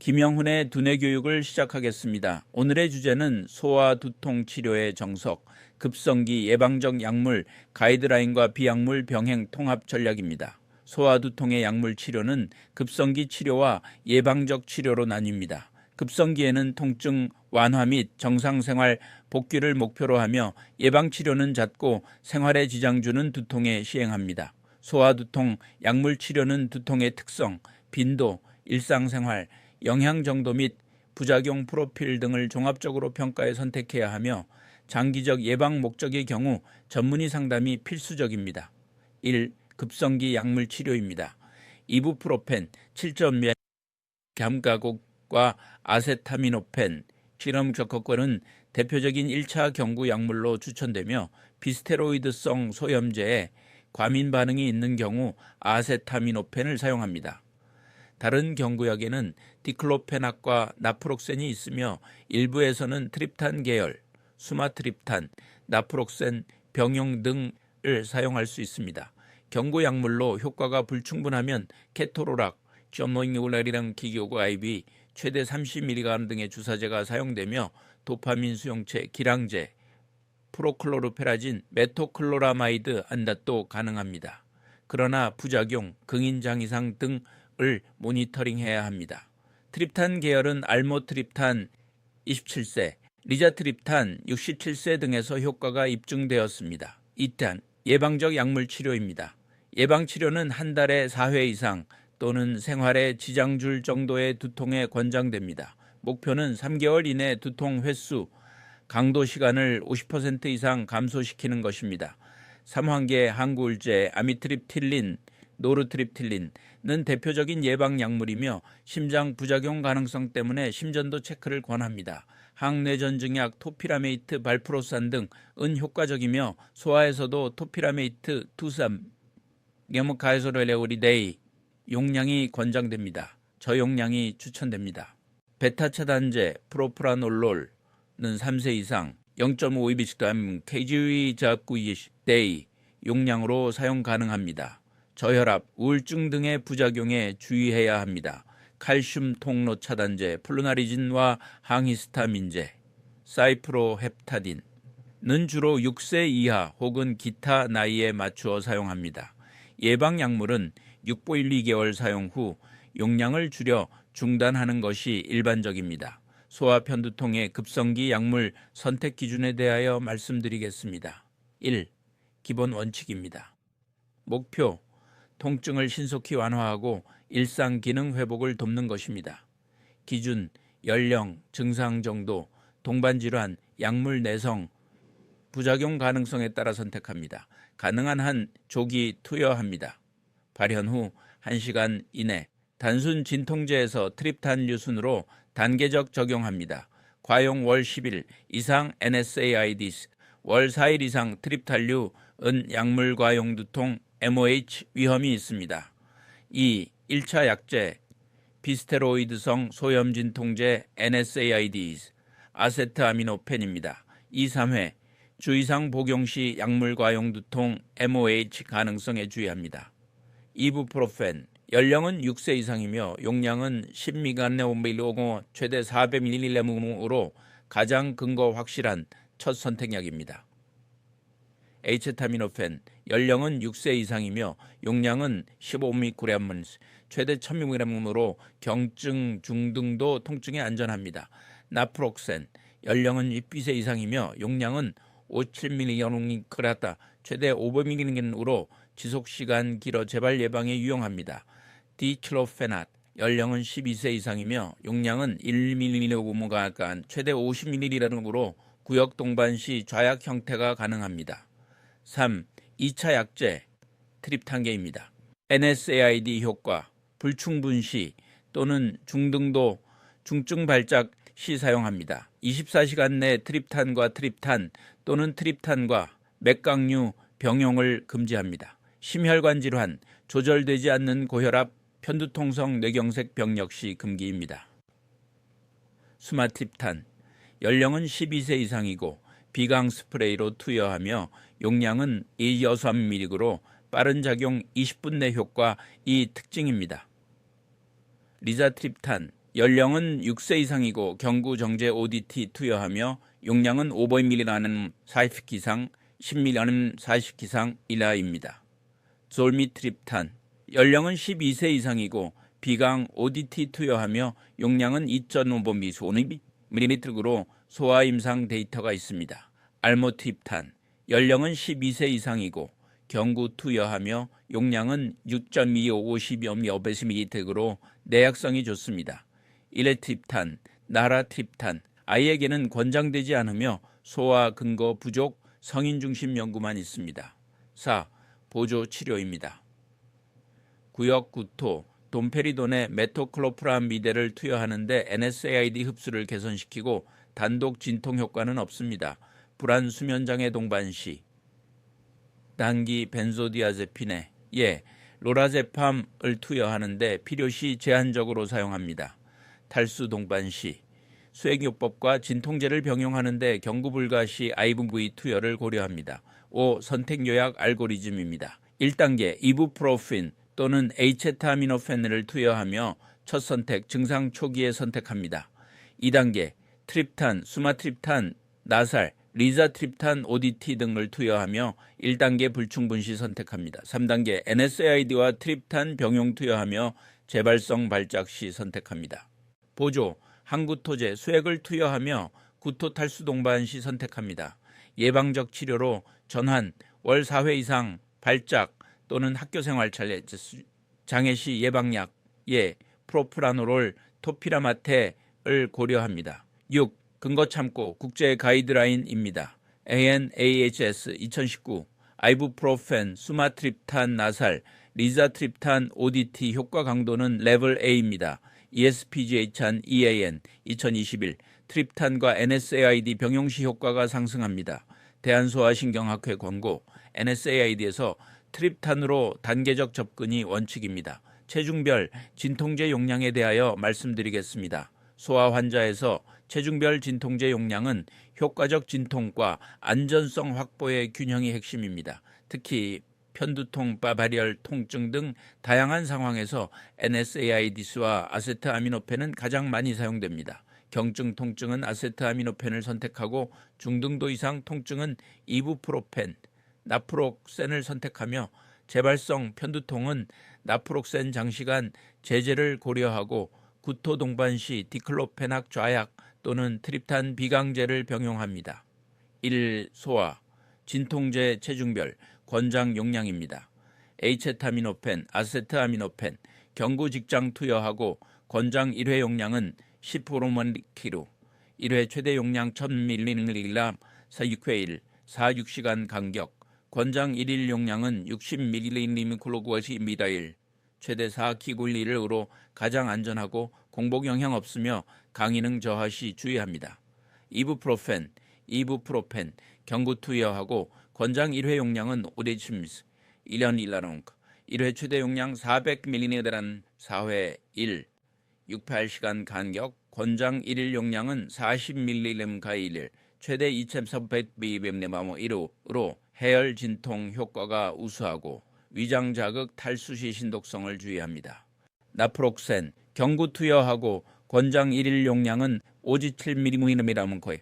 김영훈의 두뇌 교육을 시작하겠습니다. 오늘의 주제는 소아 두통 치료의 정석, 급성기 예방적 약물 가이드라인과 비약물 병행 통합 전략입니다. 소아 두통의 약물 치료는 급성기 치료와 예방적 치료로 나뉩니다. 급성기에는 통증 완화 및 정상생활 복귀를 목표로 하며 예방치료는 잦고 생활에 지장 주는 두통에 시행합니다. 소아 두통 약물 치료는 두통의 특성, 빈도, 일상생활, 영향 정도 및 부작용 프로필 등을 종합적으로 평가해 선택해야 하며 장기적 예방 목적의 경우 전문의 상담이 필수적입니다. 1. 급성기 약물 치료입니다. 이부프로펜 7.0 감가곡과 아세타미노펜 실험 적합권은 대표적인 1차 경구 약물로 추천되며 비스테로이드성 소염제에 과민 반응이 있는 경우 아세타미노펜을 사용합니다. 다른 경구약에는 디클로페낙과 나프록센이 있으며 일부에서는 트립탄 계열, 수마트립탄, 나프록센, 병용 등을 사용할 수 있습니다. 경구약물로 효과가 불충분하면 케토로락, 점노잉올라리랑 기교고 IV, 최대 30mg 등의 주사제가 사용되며 도파민 수용체, 기량제, 프로클로르페라진, 메토클로라마이드 안닷도 가능합니다. 그러나 부작용, 긍인장 이상 등을 모니터링해야 합니다. 트립탄 계열은 알모트립탄 27세, 리자트립탄 67세 등에서 효과가 입증되었습니다. 2탄 예방적 약물 치료입니다. 예방치료는 한 달에 4회 이상 또는 생활에 지장 줄 정도의 두통에 권장됩니다. 목표는 3개월 이내 두통 횟수, 강도 시간을 50% 이상 감소시키는 것입니다. 3환계 항구울제 아미트립틸린, 노르트립틸린은 대표적인 예방약물이며 심장 부작용 가능성 때문에 심전도 체크를 권합니다. 항뇌전증약 토피라메이트, 발프로산 등은 효과적이며 소아에서도 토피라메이트, 투삼, 게모카이소렐레오리데이 용량이 권장됩니다. 저용량이 추천됩니다. 베타 차단제 프로프라놀롤은 3세 이상 0.5mg kgJ 용량으로 사용 가능합니다. 저혈압, 우울증 등의 부작용에 주의해야 합니다. 칼슘 통로 차단제 플루나리진과 항히스타민제, 사이프로헵타딘은 주로 6세 이하 혹은 기타 나이에 맞추어 사용합니다. 예방약물은 6.12개월 사용 후 용량을 줄여 중단하는 것이 일반적입니다. 소아 편두통의 급성기 약물 선택 기준에 대하여 말씀드리겠습니다. 1. 기본 원칙입니다. 목표, 통증을 신속히 완화하고 일상 기능 회복을 돕는 것입니다. 기준, 연령, 증상 정도, 동반 질환, 약물 내성, 부작용 가능성에 따라 선택합니다. 가능한 한 조기 투여합니다. 발현 후 1시간 이내 단순 진통제에서 트립탄류 순으로 단계적 적용합니다. 과용 월 10일 이상 NSAIDs, 월 4일 이상 트립탄류은 약물 과용 두통 MOH 위험이 있습니다. 2. 1차 약제 비스테로이드성 소염진통제 NSAIDs, 아세트아미노펜입니다. 2, 3회 주 이상 복용 시 약물 과용 두통 MOH 가능성에 주의합니다. 이부프로펜 연령은 6세 이상이며 용량은 10mg 최대 400mg으로 가장 근거 확실한 첫 선택약입니다. H타미노펜 연령은 6세 이상이며 용량은 15mg 최대 1000mg으로 경증 중등도 통증에 안전합니다. 나프록센 연령은 6세 이상이며 용량은 57mg 최대 500mg으로 지속시간 길어 재발 예방에 유용합니다. 디클로페낙 연령은 12세 이상이며 용량은 1mg 최대 50mg으로 구역 동반 시 좌약 형태가 가능합니다. 3. 2차 약제 트립탄계입니다. NSAID 효과 불충분 시 또는 중등도 중증 발작 시 사용합니다. 24시간 내 트립탄 또는 트립탄과 맥강류 병용을 금지합니다. 심혈관 질환, 조절되지 않는 고혈압, 편두통성 뇌경색 병 역시 금기입니다. 수마트립탄 연령은 12세 이상이고 비강 스프레이로 투여하며 용량은 2-3mg로 빠른 작용 20분 내 효과 이 특징입니다. 리자트립탄 연령은 6세 이상이고 경구 정제 ODT 투여하며 용량은 500ml라는 40기상, 10ml라는 40기상 이하입니다. 졸미트립탄 연령은 12세 이상이고 비강 ODT 투여하며 용량은 2.5ml/ml로 소아 임상 데이터가 있습니다. 알모트립탄 연령은 12세 이상이고 경구 투여하며 용량은 6.25ml/ml로 내약성이 좋습니다. 일레트립탄, 나라트립탄 아이에게는 권장되지 않으며 소아 근거 부족 성인 중심 연구만 있습니다. 4. 보조 치료입니다. 구역 구토, 돈페리돈에 메토클로프라미드를 투여하는데 NSAID 흡수를 개선시키고 단독 진통 효과는 없습니다. 불안 수면장애 동반 시 단기 벤조디아제핀에 로라제팜을 투여하는데 필요시 제한적으로 사용합니다. 탈수 동반 시 수액요법과 진통제를 병용하는데 경구 불가 시 IVV 투여를 고려합니다. 5. 선택요약 알고리즘입니다. 1단계 이부프로핀 또는 에이체타미노펜을 투여하며 첫 선택 증상 초기에 선택합니다. 2단계 트립탄, 수마트립탄, 나살, 리자트립탄, ODT 등을 투여하며 1단계 불충분 시 선택합니다. 3단계 NSAID와 트립탄 병용 투여하며 재발성 발작 시 선택합니다. 보조, 항구토제, 수액을 투여하며 구토 탈수 동반 시 선택합니다. 예방적 치료로 전환, 월 4회 이상 발작 또는 학교생활 장애 시 예방약, 프로프라노롤, 토피라마테를 고려합니다. 6. 근거 참고 국제 가이드라인입니다. ANAHS 2019 아이부프로펜, 수마트립탄, 나살, 리자트립탄, ODT 효과 강도는 레벨 A입니다. ESPGH한 EAN 2021 트립탄과 NSAID 병용시 효과가 상승합니다. 대한소아신경학회 권고 NSAID에서 트립탄으로 단계적 접근이 원칙입니다. 체중별 진통제 용량에 대하여 말씀드리겠습니다. 소아 환자에서 체중별 진통제 용량은 효과적 진통과 안전성 확보의 균형이 핵심입니다. 특히 편두통, 바바리얼 통증 등 다양한 상황에서 NSAID와 아세트아미노펜은 가장 많이 사용됩니다. 경증 통증은 아세트아미노펜을 선택하고 중등도 이상 통증은 이부프로펜, 나프록센을 선택하며 재발성 편두통은 나프록센 장시간 제제를 고려하고 구토 동반 시 디클로페낙 좌약 또는 트립탄 비강제를 병용합니다. 1. 소아 진통제 체중별 권장 용량입니다. 에이체타미노펜, 아세트아미노펜 경구 직장 투여하고 권장 1회 용량은 10ml/kg 1회 최대 용량 1000ml 6회 4-6시간 간격 권장 1일 용량은 60ml/kg 최대 4kg/1으로 가장 안전하고 공복 영향 없으며 강인응 저하 시 주의합니다. 이부프로펜 경구 투여하고 권장 1회 용량은 5dm스 1년 1라롱크 1회 최대 용량 400ml 4회 6-8시간 간격 권장 1일 용량은 40ml/1 최대 2300ml/1으로 해열 진통 효과가 우수하고 위장 자극 탈수 시 신독성을 주의합니다. 나프록센 경구 투여하고 권장 1일 용량은 5-7ml/1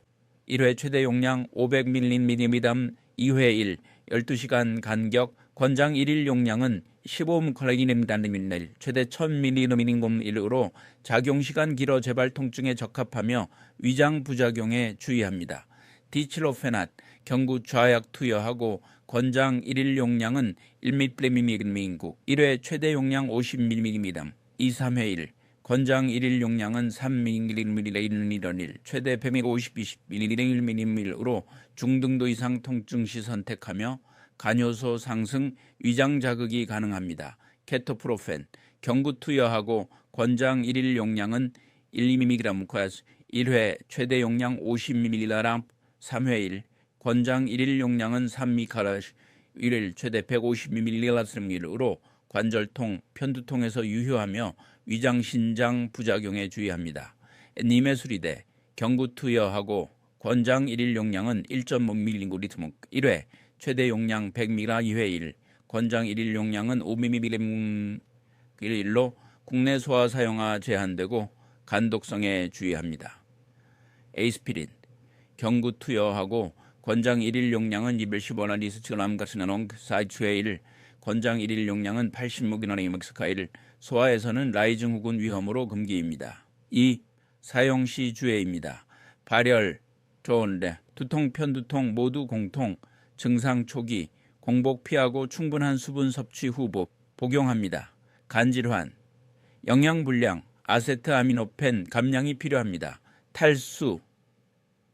1회 최대 용량 500ml/2회 12시간 간격 권장 1일 용량은 15mg/ml 최대 1000mg/1으로 작용시간 길어 재발 통증에 적합하며 위장 부작용에 주의합니다. 디칠로페낫 경구 좌약 투여하고 권장 1일 용량은 1mg/ml 1회 최대 용량 50mg 2-3회 권장 1일 용량은 3mg/ml 최대 150ml/ml으로 중등도 이상 통증 시 선택하며 간효소 상승, 위장 자극이 가능합니다. 케토프로펜 경구 투여하고 권장 1일 용량은 1mg 1회 최대 용량 50ml 3회 권장 1일 용량은 3mg 1일 최대 150ml/ml으로 관절통, 편두통에서 유효하며 위장 신장 부작용에 주의합니다. 니메수리데 경구 투여하고 권장 1일 용량은 1.5mg 1회 최대 용량 100mg 2회 권장 1일 용량은 5mg/1로 국내 소아 사용화 제한되고 간독성에 주의합니다. 에이스피린, 경구 투여하고 권장 1일 용량은 215g 리스치그램 가스나농 사이추의 1, 권장 1일 용량은 80mg 멕스카일, 소아에서는 라이징 혹은 위험으로 금기입니다. 2. 사용 시 주의입니다. 발열, 좋은데 두통, 편두통 모두 공통, 증상 초기, 공복 피하고 충분한 수분 섭취 후 복용합니다. 간질환, 영양불량, 아세트아미노펜 감량이 필요합니다. 탈수,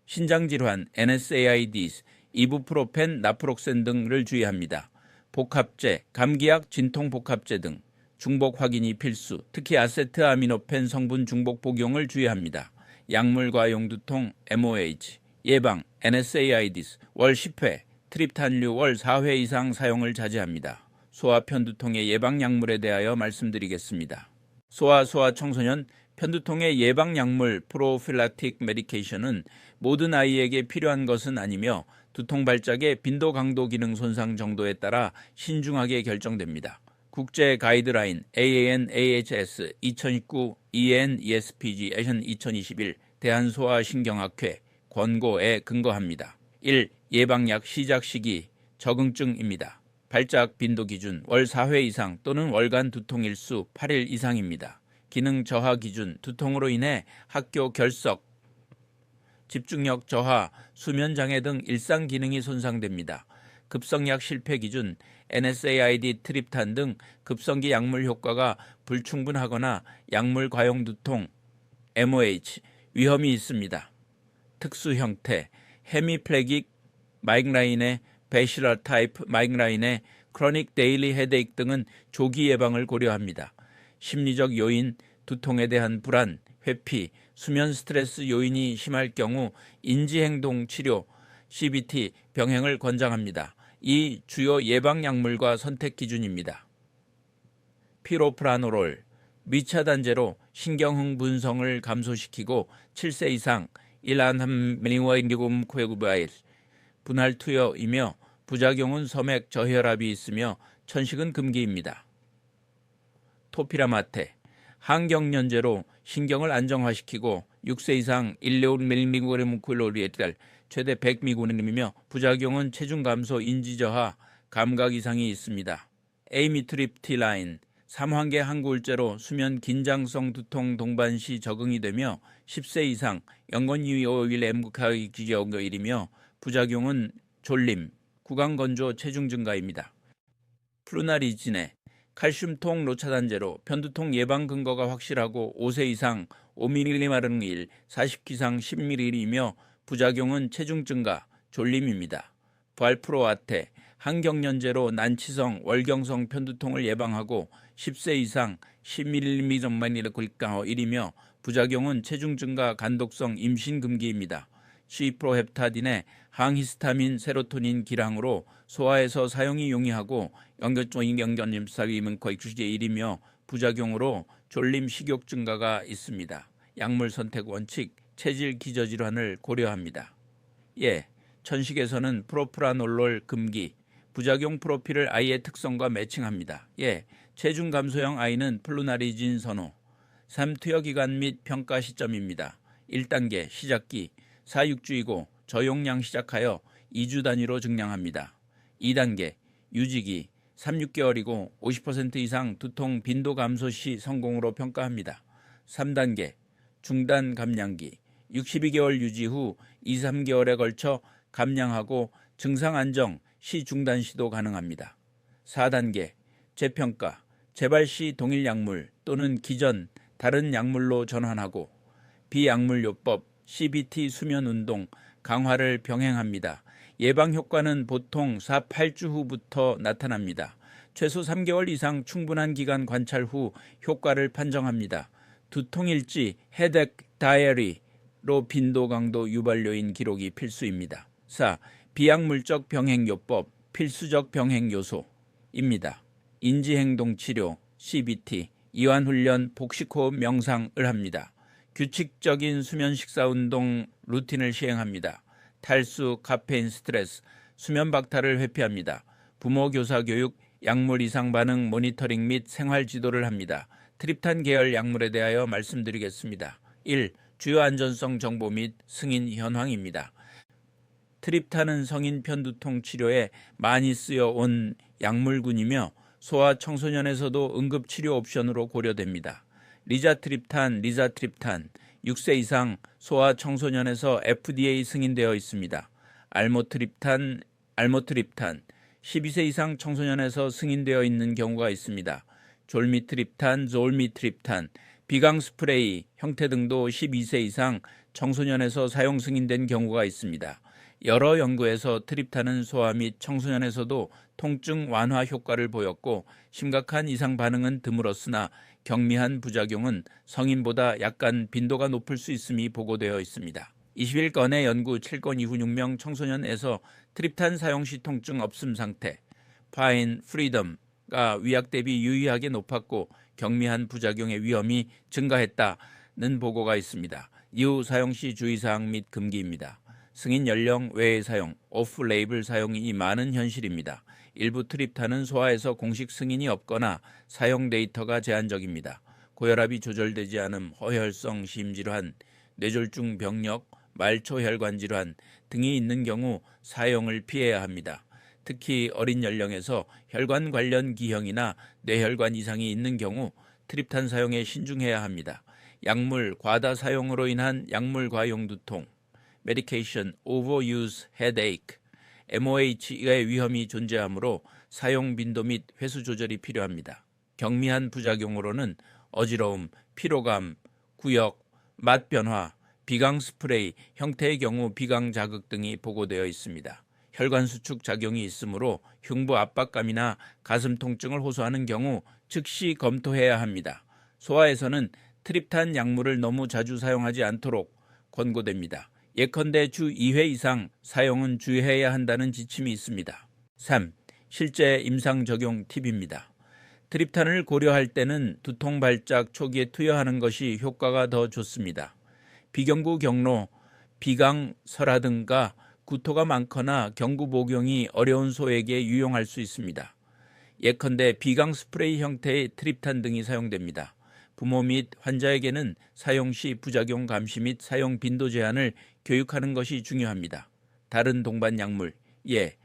신장질환, NSAIDs, 이부프로펜, 나프록센 등을 주의합니다. 복합제, 감기약, 진통복합제 등 중복 확인이 필수, 특히 아세트아미노펜 성분 중복 복용을 주의합니다. 약물 과용 두통, MOH, 예방, NSAIDs, 월 10회, 트립탄류 월 4회 이상 사용을 자제합니다. 소아 편두통의 예방 약물에 대하여 말씀드리겠습니다. 소아 청소년 편두통의 예방 약물 프로필락틱 메디케이션은 모든 아이에게 필요한 것은 아니며 두통 발작의 빈도 강도 기능 손상 정도에 따라 신중하게 결정됩니다. 국제 가이드라인 AAN-AHS 2019 EN-ESPG 애션 2021 대한소아신경학회 권고에 근거합니다. 1. 예방약 시작 시기 적응증입니다. 발작 빈도 기준 월 4회 이상 또는 월간 두통 일수 8일 이상입니다. 기능 저하 기준 두통으로 인해 학교 결석, 집중력 저하, 수면 장애 등 일상 기능이 손상됩니다. 급성약 실패 기준 NSAID, 트립탄 등 급성기 약물 효과가 불충분하거나 약물 과용 두통, MOH 위험이 있습니다. 특수 형태, 헤미플래깅 마이그레인의 베시럴 타입 마이그레인의 크로닉 데일리 헤데이크 등은 조기 예방을 고려합니다. 심리적 요인, 두통에 대한 불안, 회피, 수면 스트레스 요인이 심할 경우 인지행동 치료, CBT 병행을 권장합니다. 이 주요 예방약물과 선택 기준입니다. 피로프라노롤, 미차단제로 신경흥 분성을 감소시키고 7세 이상 일안함메니와인기곰코에구바일 분할 투여이며 부작용은 소맥 저혈압이 있으며 천식은 금기입니다. 토피라마테, 항경련제로 신경을 안정화시키고 6세 이상 1레온밀미그레무클로리에탈 최대 100미그램이며 부작용은 체중 감소, 인지 저하, 감각 이상이 있습니다. 에이미트립티라인, 3환계 항구울제로 수면 긴장성 두통 동반 시 적응이 되며 10세 이상 연건유오일 엠구카이기저거일이며 부작용은 졸림, 구강건조, 체중 증가입니다. 플루나리진에 칼슘통 로차단제로 편두통 예방 근거가 확실하고 5세 이상 5mg/일, 40기상 10ml이며 부작용은 체중 증가, 졸림입니다. 발프로아테, 항경련제로 난치성, 월경성 편두통을 예방하고 10세 이상 10mg/일이며 부작용은 체중 증가, 간독성, 임신 금기입니다. 시프로헵타딘의 항히스타민, 세로토닌 기량으로 소아에서 사용이 용이하고 연결종인 경전임사위문 거의 주제 1이며 부작용으로 졸림, 식욕 증가가 있습니다. 약물 선택 원칙, 체질 기저질환을 고려합니다. 예, 천식에서는 프로프라놀롤 금기, 부작용 프로필을 아이의 특성과 매칭합니다. 예, 체중 감소형 아이는 플루나리진 선호. 3. 투여기간 및 평가 시점입니다. 1단계 시작기, 4-6주이고 저용량 시작하여 2주 단위로 증량합니다. 2단계 유지기, 3-6개월이고 50% 이상 두통 빈도 감소 시 성공으로 평가합니다. 3단계 중단 감량기, 62개월 유지 후 2-3개월에 걸쳐 감량하고 증상 안정 시 중단 시도 가능합니다. 4단계 재평가, 재발 시 동일 약물 또는 기존 다른 약물로 전환하고 비약물요법, CBT 수면운동, 강화를 병행합니다. 예방 효과는 보통 4-8주 후부터 나타납니다. 최소 3개월 이상 충분한 기간 관찰 후 효과를 판정합니다. 두통일지, 헤덱 다이어리로 빈도 강도 유발 요인 기록이 필수입니다. 4. 비약물적 병행요법, 필수적 병행 요소입니다. 인지행동치료, CBT, 이완훈련, 복식호흡 명상을 합니다. 규칙적인 수면 식사운동 루틴을 시행합니다. 탈수, 카페인 스트레스, 수면 박탈을 회피합니다. 부모 교사 교육, 약물 이상 반응 모니터링 및 생활 지도를 합니다. 트립탄 계열 약물에 대하여 말씀드리겠습니다. 1. 주요 안전성 정보 및 승인 현황입니다. 트립탄은 성인 편두통 치료에 많이 쓰여온 약물군이며 소아 청소년에서도 응급치료 옵션으로 고려됩니다. 리자트립탄, 6세 이상 소아 청소년에서 FDA 승인되어 있습니다. 알모트립탄, 12세 이상 청소년에서 승인되어 있는 경우가 있습니다. 졸미트립탄, 비강 스프레이 형태 등도 12세 이상 청소년에서 사용 승인된 경우가 있습니다. 여러 연구에서 트립탄은 소아 및 청소년에서도 통증 완화 효과를 보였고 심각한 이상 반응은 드물었으나 경미한 부작용은 성인보다 약간 빈도가 높을 수 있음이 보고되어 있습니다. 21건의 연구 7건 이후 6명 청소년에서 트립탄 사용 시 통증 없음 상태, 파인 프리덤가 위약 대비 유의하게 높았고 경미한 부작용의 위험이 증가했다는 보고가 있습니다. 이후 사용 시 주의사항 및 금기입니다. 승인 연령 외의 사용, 오프 레이블 사용이 많은 현실입니다. 일부 트립탄은 소아에서 공식 승인이 없거나 사용 데이터가 제한적입니다. 고혈압이 조절되지 않음, 허혈성 심질환, 뇌졸중 병력, 말초혈관 질환 등이 있는 경우 사용을 피해야 합니다. 특히 어린 연령에서 혈관 관련 기형이나 뇌혈관 이상이 있는 경우 트립탄 사용에 신중해야 합니다. 약물 과다 사용으로 인한 약물 과용 두통, medication overuse headache, MOH의 위험이 존재하므로 사용 빈도 및 횟수 조절이 필요합니다. 경미한 부작용으로는 어지러움, 피로감, 구역, 맛 변화, 비강 스프레이 형태의 경우 비강 자극 등이 보고되어 있습니다. 혈관 수축 작용이 있으므로 흉부 압박감이나 가슴 통증을 호소하는 경우 즉시 검토해야 합니다. 소아에서는 트립탄 약물을 너무 자주 사용하지 않도록 권고됩니다. 예컨대 주 2회 이상 사용은 주의해야 한다는 지침이 있습니다. 3. 실제 임상 적용 팁입니다. 트립탄을 고려할 때는 두통 발작 초기에 투여하는 것이 효과가 더 좋습니다. 비경구 경로, 비강 설화 등과 구토가 많거나 경구 복용이 어려운 소에게 유용할 수 있습니다. 예컨대 비강 스프레이 형태의 트립탄 등이 사용됩니다. 부모 및 환자에게는 사용 시 부작용 감시 및 사용 빈도 제한을 교육하는 것이 중요합니다. 다른 동반 약물,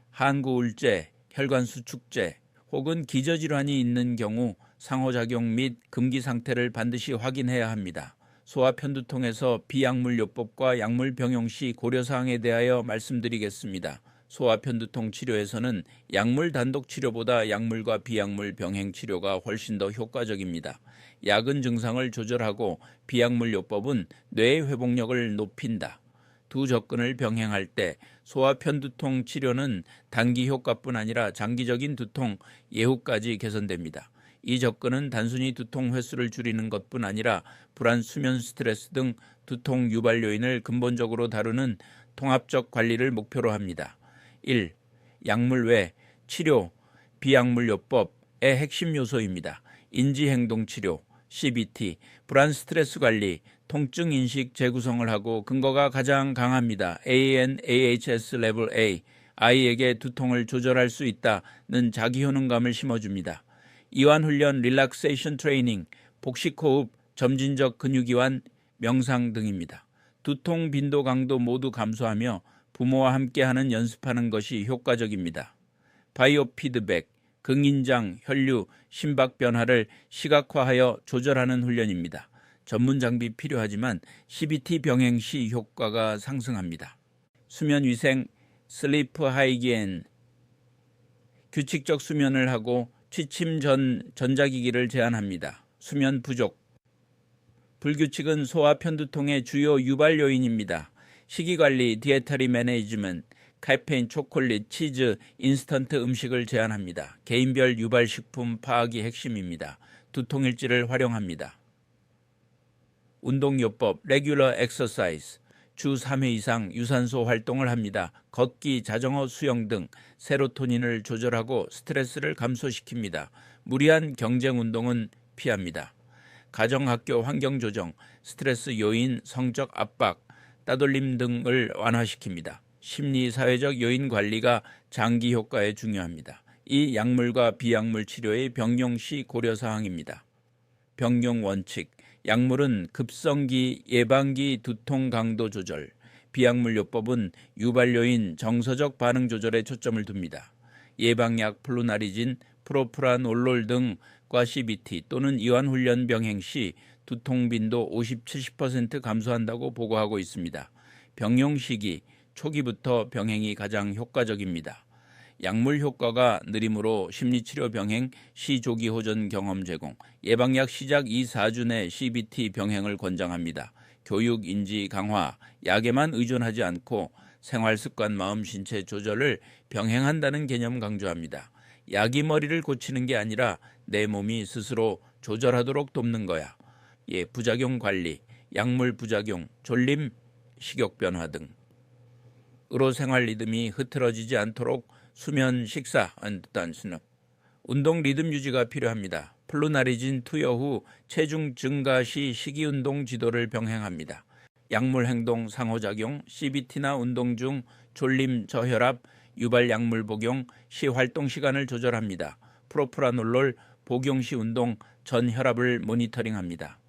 항구울제, 혈관수축제 혹은 기저질환이 있는 경우 상호작용 및 금기 상태를 반드시 확인해야 합니다. 소아 편두통에서 비약물요법과 약물 병용 시 고려사항에 대하여 말씀드리겠습니다. 소아 편두통 치료에서는 약물 단독 치료보다 약물과 비약물 병행 치료가 훨씬 더 효과적입니다. 약은 증상을 조절하고 비약물요법은 뇌의 회복력을 높인다. 두 접근을 병행할 때 소아 편두통 치료는 단기 효과뿐 아니라 장기적인 두통 예후까지 개선됩니다. 이 접근은 단순히 두통 횟수를 줄이는 것뿐 아니라 불안, 수면 스트레스 등 두통 유발 요인을 근본적으로 다루는 통합적 관리를 목표로 합니다. 1. 약물 외 치료, 비약물요법의 핵심 요소입니다. 인지행동치료, CBT, 불안 스트레스 관리, 통증 인식 재구성을 하고 근거가 가장 강합니다. ANAHS 레벨 A, 아이에게 두통을 조절할 수 있다는 자기 효능감을 심어줍니다. 이완훈련, 릴락세이션 트레이닝, 복식호흡, 점진적 근육이완, 명상 등입니다. 두통 빈도 강도 모두 감소하며 부모와 함께하는 연습하는 것이 효과적입니다. 바이오 피드백, 긍인장, 혈류, 심박 변화를 시각화하여 조절하는 훈련입니다. 전문 장비 필요하지만 CBT 병행 시 효과가 상승합니다. 수면 위생, 슬리프 하이기엔, 규칙적 수면을 하고 취침 전 전자기기를 제한합니다. 수면 부족, 불규칙은 소아 편두통의 주요 유발 요인입니다. 식이관리, 디에터리 매니지먼트, 카페인, 초콜릿, 치즈, 인스턴트 음식을 제한합니다. 개인별 유발식품 파악이 핵심입니다. 두통일지를 활용합니다. 운동요법, 레귤러 엑서사이즈, 주 3회 이상 유산소 활동을 합니다. 걷기, 자전거, 수영 등 세로토닌을 조절하고 스트레스를 감소시킵니다. 무리한 경쟁 운동은 피합니다. 가정학교 환경 조정, 스트레스 요인, 성적 압박, 따돌림 등을 완화시킵니다. 심리, 사회적 요인 관리가 장기 효과에 중요합니다. 이 약물과 비약물 치료의 병용 시 고려사항입니다. 병용 원칙, 약물은 급성기, 예방기 두통 강도 조절, 비약물요법은 유발요인 정서적 반응 조절에 초점을 둡니다. 예방약 플루나리진, 프로프라놀롤 등과 CBT 또는 이완훈련 병행 시 두통 빈도 50-70% 감소한다고 보고하고 있습니다. 병용 시기 초기부터 병행이 가장 효과적입니다. 약물 효과가 느리므로 심리치료 병행 시조기 호전 경험 제공, 예방약 시작 2-4주 내 CBT 병행을 권장합니다. 교육 인지 강화, 약에만 의존하지 않고 생활습관 마음 신체 조절을 병행한다는 개념 강조합니다. 약이 머리를 고치는 게 아니라 내 몸이 스스로 조절하도록 돕는 거야. 부작용 관리, 약물 부작용, 졸림, 식욕 변화 등. 으로 생활 리듬이 흐트러지지 않도록 수면, 식사, 운동 리듬 유지가 필요합니다. 플루나리진 투여 후 체중 증가 시 식이운동 지도를 병행합니다. 약물 행동 상호작용, CBT나 운동 중 졸림, 저혈압, 유발 약물 복용 시 활동 시간을 조절합니다. 프로프라놀롤 복용 시 운동 전 혈압을 모니터링합니다.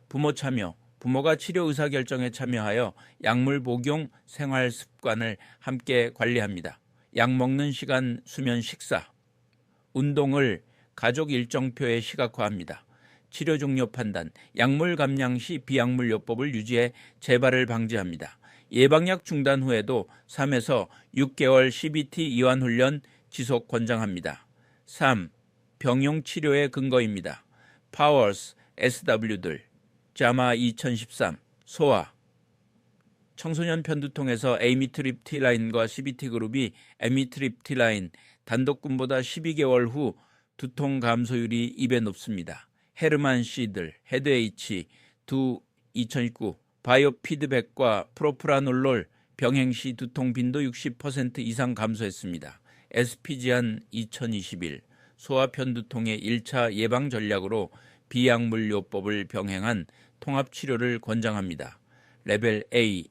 부모 참여, 부모가 치료 의사결정에 참여하여 약물 복용 생활 습관을 함께 관리합니다. 약 먹는 시간, 수면, 식사, 운동을 가족 일정표에 시각화합니다. 치료 종료 판단, 약물 감량 시 비약물요법을 유지해 재발을 방지합니다. 예방약 중단 후에도 3에서 6개월 CBT 이완훈련 지속 권장합니다. 3. 병용 치료의 근거입니다. 파워스, SW들, 자마 2013, 소아, 청소년 편두통에서 에이미트립틸라인과 CBT 그룹이 에미트립틸라인 단독군보다 12개월 후 두통 감소율이 2배 높습니다. 헤르만 시들, 헤드 H, 2019, 바이오 피드백과 프로프라놀롤 병행 시 두통 빈도 60% 이상 감소했습니다. SPG한 2021, 소아 편두통의 1차 예방 전략으로 비약물요법을 병행한 통합치료를 권장합니다. 레벨 A,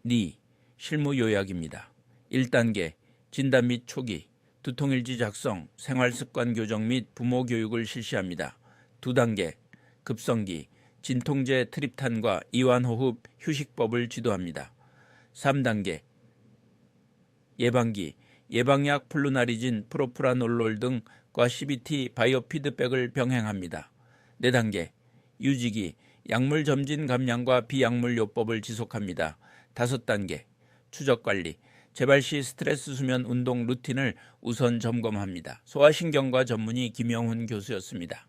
D, 실무 요약입니다. 1단계, 진단 및 초기, 두통일지 작성, 생활습관 교정 및 부모 교육을 실시합니다. 2단계, 급성기, 진통제 트립탄과 이완호흡 휴식법을 지도합니다. 3단계, 예방기, 예방약 플루나리진, 프로프라놀롤 등과 CBT 바이오 피드백을 병행합니다. 4단계, 유지기, 약물 점진 감량과 비약물요법을 지속합니다. 5단계, 추적관리, 재발 시 스트레스 수면 운동 루틴을 우선 점검합니다. 소아신경과 전문의 김영훈 교수였습니다.